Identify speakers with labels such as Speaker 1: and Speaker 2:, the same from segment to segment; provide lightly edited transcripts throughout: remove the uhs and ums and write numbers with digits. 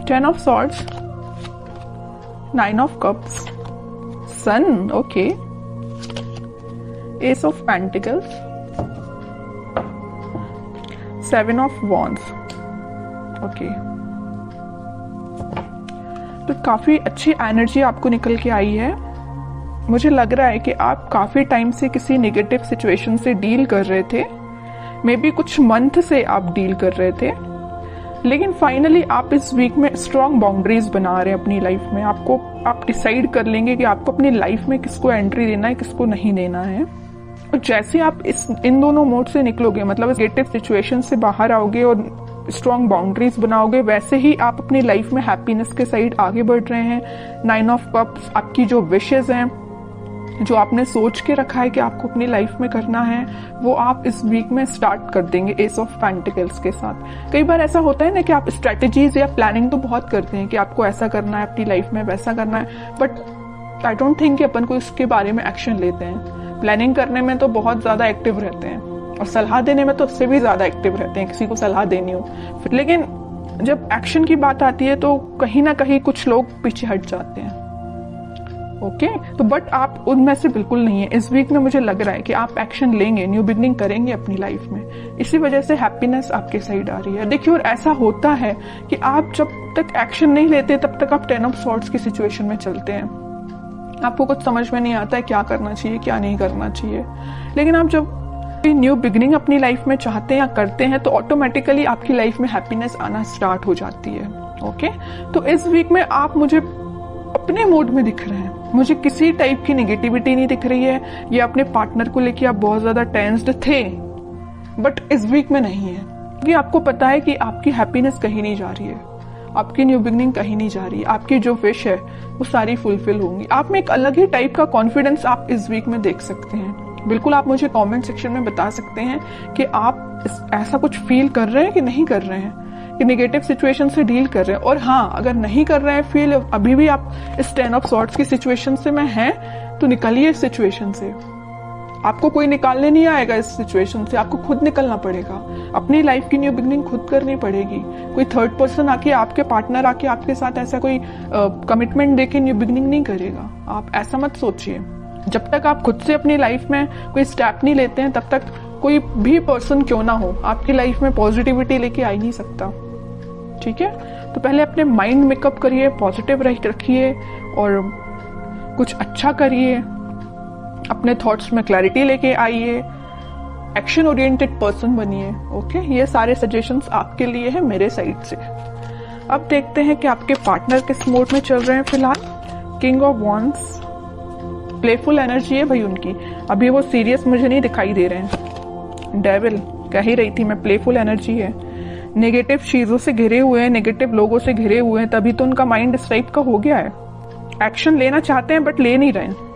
Speaker 1: 10 of swords, 9 of cups, sun, okay, ace of pentacles, 7 of wands, okay। तो काफी अच्छी energy आपको निकल के आई है। मुझे लग रहा है कि आप काफी टाइम से किसी नेगेटिव सिचुएशन से डील कर रहे थे, मे बी कुछ मंथ से आप डील कर रहे थे, लेकिन फाइनली आप इस वीक में स्ट्रॉन्ग बाउंड्रीज बना रहे हैं अपनी लाइफ में। आप डिसाइड कर लेंगे कि आपको अपनी लाइफ में किसको एंट्री देना है, किसको नहीं देना है। और जैसे आप इन दोनों मोड से निकलोगे, मतलब नेगेटिव सिचुएशन से बाहर आओगे और स्ट्रॉन्ग बाउंड्रीज बनाओगे, वैसे ही आप अपनी लाइफ में हैप्पीनेस के साइड आगे बढ़ रहे हैं। 9 ऑफ कप्स आपकी जो विशेज हैं, जो आपने सोच के रखा है कि आपको अपनी लाइफ में करना है, वो आप इस वीक में स्टार्ट कर देंगे एस ऑफ पेंटिकल्स के साथ। कई बार ऐसा होता है ना कि आप स्ट्रेटेजीज या प्लानिंग तो बहुत करते हैं कि आपको ऐसा करना है अपनी लाइफ में, वैसा करना है, बट आई डोंट थिंक कि अपन को इसके बारे में एक्शन लेते हैं। प्लानिंग करने में तो बहुत ज्यादा एक्टिव रहते हैं और सलाह देने में तो उससे भी ज्यादा एक्टिव रहते हैं, किसी को सलाह देनी हो। लेकिन जब एक्शन की बात आती है तो कहीं ना कहीं कुछ लोग पीछे हट जाते हैं, ओके। तो बट आप उनमें से बिल्कुल नहीं है। इस वीक में मुझे लग रहा है कि आप एक्शन लेंगे, न्यू बिगनिंग करेंगे अपनी लाइफ में, इसी वजह से हैप्पीनेस आपके साइड आ रही है। देखिए, और ऐसा होता है कि आप जब तक एक्शन नहीं लेते तब तक आप 10 ऑफ सॉर्ड्स की सिचुएशन में चलते हैं। आपको कुछ समझ में नहीं आता है क्या करना चाहिए, क्या नहीं करना चाहिए। लेकिन आप जब न्यू बिगनिंग अपनी लाइफ में चाहते हैं या करते हैं तो ऑटोमेटिकली आपकी लाइफ में हैप्पीनेस आना स्टार्ट हो जाती है, ओके। तो इस वीक में आप मुझे अपने मूड में दिख रहे हैं, मुझे किसी टाइप की नेगेटिविटी नहीं दिख रही है। ये अपने पार्टनर को लेके आप बहुत ज्यादा टेंस्ड थे, बट इस वीक में नहीं है, क्योंकि आपको पता है कि आपकी हैप्पीनेस कहीं नहीं जा रही है, आपकी न्यू बिगनिंग कहीं नहीं जा रही है, आपकी जो विश है वो सारी फुलफिल होंगी। आप में एक अलग ही टाइप का कॉन्फिडेंस आप इस वीक में देख सकते हैं। बिल्कुल आप मुझे कमेंट सेक्शन में बता सकते हैं कि आप ऐसा कुछ फील कर रहे हैं कि नहीं कर रहे हैं, कि नेगेटिव सिचुएशन से डील कर रहे हैं। और हाँ, अगर नहीं कर रहे हैं फील, अभी भी आप इस 10 ऑफ सॉर्ड्स की सिचुएशन से में हैं, तो निकलिए इस सिचुएशन से। आपको कोई निकालने नहीं आएगा इस सिचुएशन से, आपको खुद निकलना पड़ेगा। अपनी लाइफ की न्यू बिगनिंग खुद करनी पड़ेगी। कोई थर्ड पर्सन आके, आपके पार्टनर आके आपके साथ ऐसा कोई कमिटमेंट देके न्यू बिगनिंग नहीं करेगा। आप ऐसा मत सोचिए। जब तक आप खुद से अपनी लाइफ में कोई स्टेप नहीं लेते हैं, तब तक कोई भी पर्सन क्यों ना हो आपकी लाइफ में पॉजिटिविटी लेके आ ही नहीं सकता, ठीक है। तो पहले अपने माइंड मेकअप करिए, पॉजिटिव रखिए और कुछ अच्छा करिए, अपने थॉट्स में क्लैरिटी लेके आइए, एक्शन ओरिएंटेड पर्सन बनिए, ओके। ये सारे सजेशंस आपके लिए है मेरे साइड से। अब देखते हैं कि आपके पार्टनर किस मोड में चल रहे हैं फिलहाल। King of wands, playful energy है भाई उनकी, अभी वो सीरियस मुझे नहीं दिखाई दे रहे हैं। डेविल, कह ही रही थी मैं, प्लेफुल एनर्जी है। नेगेटिव चीजों से घिरे हुए हैं, नेगेटिव लोगों से घिरे हुए हैं, तभी तो उनका माइंड इस टाइप का हो गया है। एक्शन लेना चाहते हैं बट ले नहीं रहे हैं।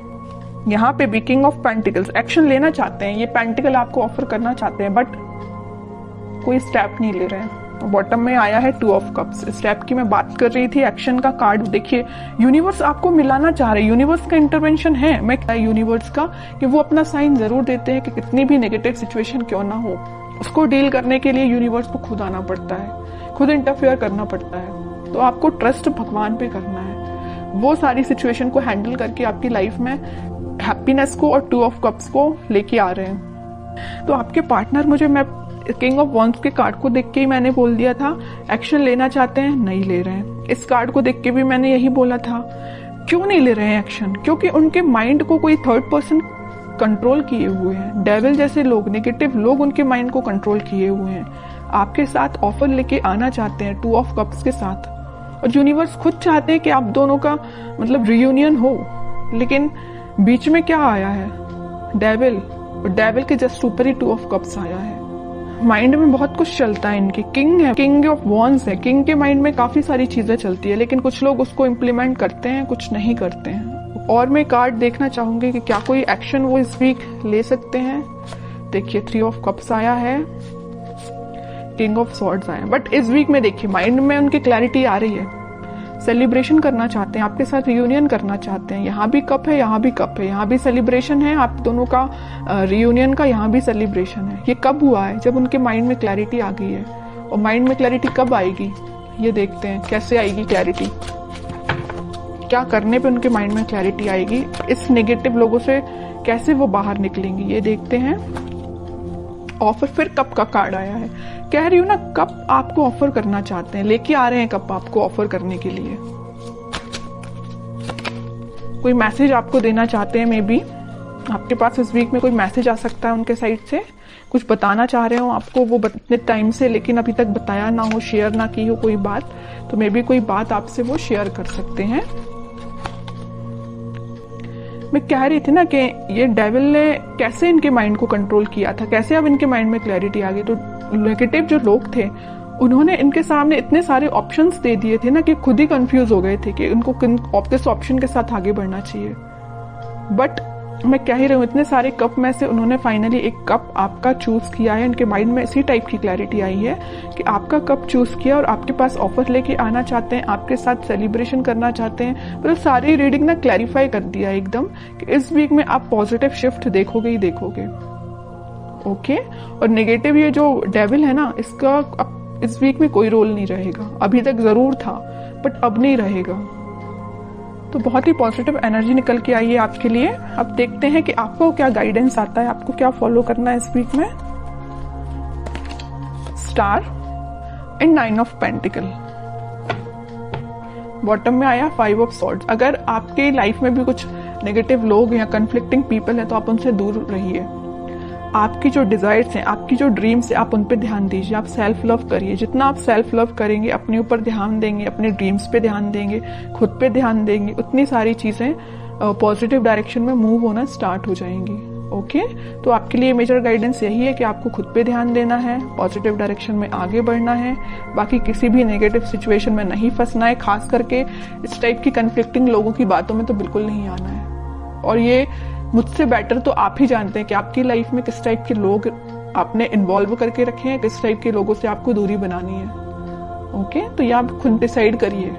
Speaker 1: यहाँ पे भी किंग ऑफ पेंटिकल्स, एक्शन लेना चाहते हैं, ये पेंटिकल आपको ऑफर करना चाहते हैं, बट कोई स्टेप नहीं ले रहे हैं। बॉटम में आया है 2 ऑफ कप्स। स्टेप की मैं बात कर रही थी, एक्शन का कार्ड देखिए। यूनिवर्स आपको मिलाना चाह रहे हैं, यूनिवर्स का इंटरवेंशन है। मैं यूनिवर्स का कि वो अपना साइन जरूर देते हैं कि कितनी भी नेगेटिव सिचुएशन क्यों ना हो, उसको डील करने के लिए यूनिवर्स को खुद आना पड़ता है, खुद इंटरफेयर करना पड़ता है। तो आपको ट्रस्ट भगवान पे करना है, वो सारी सिचुएशन को हैंडल करके आपकी लाइफ में हैप्पीनेस को और 2 ऑफ कप्स को लेके आ रहे हैं। तो आपके पार्टनर, मुझे मैं किंग ऑफ वॉन्ड्स के कार्ड को देख के ही मैंने बोल दिया था, एक्शन लेना चाहते हैं, नहीं ले रहे हैं। इस कार्ड को देख के भी मैंने यही बोला था, क्यों नहीं ले रहे हैं एक्शन? क्योंकि उनके माइंड को कोई थर्ड पर्सन कंट्रोल किए हुए हैं। डेविल जैसे लोग, नेगेटिव लोग उनके माइंड को कंट्रोल किए हुए हैं। आपके साथ ऑफर लेके आना चाहते हैं 2 ऑफ कप्स के साथ, और यूनिवर्स खुद चाहते हैं कि आप दोनों का मतलब रियूनियन हो। लेकिन बीच में क्या आया है? डेविल, और डेविल के जस्ट ऊपर ही 2 ऑफ कप्स आया है। माइंड में बहुत कुछ चलता है इनके। किंग है, किंग ऑफ वॉन्ड्स है, किंग के माइंड में काफी सारी चीजें चलती है, लेकिन कुछ लोग उसको इम्प्लीमेंट करते हैं, कुछ नहीं करते हैं। और मैं कार्ड देखना चाहूंगी कि क्या कोई एक्शन वो इस वीक ले सकते हैं। देखिए 3 ऑफ कप्स आया है, किंग ऑफ सॉर्ड्स आया, बट इस वीक में देखिए माइंड में उनकी क्लैरिटी आ रही है। सेलिब्रेशन करना चाहते हैं, आपके साथ रियूनियन करना चाहते हैं। यहाँ भी कप है, यहाँ भी कप है, यहाँ भी सेलिब्रेशन है आप दोनों का रियूनियन का, यहाँ भी सेलिब्रेशन है। ये कब हुआ है? जब उनके माइंड में क्लैरिटी आ गई है। और माइंड में क्लैरिटी कब आएगी? ये देखते हैं कैसे आएगी क्लैरिटी, क्या करने पे उनके माइंड में क्लैरिटी आएगी, इस नेगेटिव लोगों से कैसे वो बाहर निकलेंगी, ये देखते हैं। ऑफर, फिर कप का कार्ड आया है। कह रही हूँ ना, कप आपको ऑफर करना चाहते हैं, लेके आ रहे हैं कप आपको ऑफर करने के लिए। कोई मैसेज आपको देना चाहते हैं, मे बी आपके पास इस वीक में कोई मैसेज आ सकता है उनके साइड से, कुछ बताना चाह रहे हो आपको वो इतने टाइम से, लेकिन अभी तक बताया ना हो, शेयर ना की हो कोई बात, तो मे बी कोई बात आपसे वो शेयर कर सकते हैं। मैं कह रही थी ना कि ये डेविल ने कैसे इनके माइंड को कंट्रोल किया था, कैसे अब इनके माइंड में क्लैरिटी आ गई। तो नेगेटिव जो लोग थे उन्होंने इनके सामने इतने सारे ऑप्शंस दे दिए थे ना कि खुद ही कंफ्यूज हो गए थे कि उनको किस ऑप्शन के साथ आगे बढ़ना चाहिए। बट मैं कह ही रही हूँ, इतने सारे कप में से उन्होंने फाइनली एक कप आपका चूज किया है। इनके माइंड में इसी टाइप की क्लैरिटी आई है कि आपका कप चूज किया और आपके पास ऑफर लेके आना चाहते हैं, आपके साथ सेलिब्रेशन करना चाहते हैं। मतलब सारी रीडिंग ना क्लैरिफाई कर दिया एकदम कि इस वीक में आप पॉजिटिव शिफ्ट देखोगे ही देखोगे। ओके, और नेगेटिव ये जो डेविल है ना, इसका अब इस वीक में कोई रोल नहीं रहेगा। अभी तक जरूर था बट अब नहीं रहेगा। तो बहुत ही पॉजिटिव एनर्जी निकल के आई है आपके लिए। अब देखते हैं कि आपको क्या गाइडेंस आता है, आपको क्या फॉलो करना है इस वीक में। Star and 9 of pentacle, bottom में आया 5 ऑफ सॉर्ड्स। अगर आपके लाइफ में भी कुछ नेगेटिव लोग या कंफ्लिक्टिंग पीपल है तो आप उनसे दूर रहिए। आपकी जो डिजायर्स हैं, आपकी जो ड्रीम्स है, आप उन पे ध्यान दीजिए। आप सेल्फ लव करिए। जितना आप सेल्फ लव करेंगे, अपने ऊपर ध्यान देंगे, अपने ड्रीम्स पे ध्यान देंगे, खुद पे ध्यान देंगे, उतनी सारी चीजें पॉजिटिव डायरेक्शन में मूव होना स्टार्ट हो जाएंगी। ओके, तो आपके लिए मेजर गाइडेंस यही है कि आपको खुद पे ध्यान देना है, पॉजिटिव डायरेक्शन में आगे बढ़ना है, बाकी किसी भी नेगेटिव सिचुएशन में नहीं फंसना है। खास करके इस टाइप की कंफ्लिक्टिंग लोगों की बातों में तो बिल्कुल नहीं आना है। और ये मुझसे बेटर तो आप ही जानते हैं कि आपकी लाइफ में किस टाइप के लोग आपने इन्वॉल्व करके रखे हैं, किस टाइप के लोगों से आपको दूरी बनानी है। ओके, तो ये आप खुद डिसाइड करिए।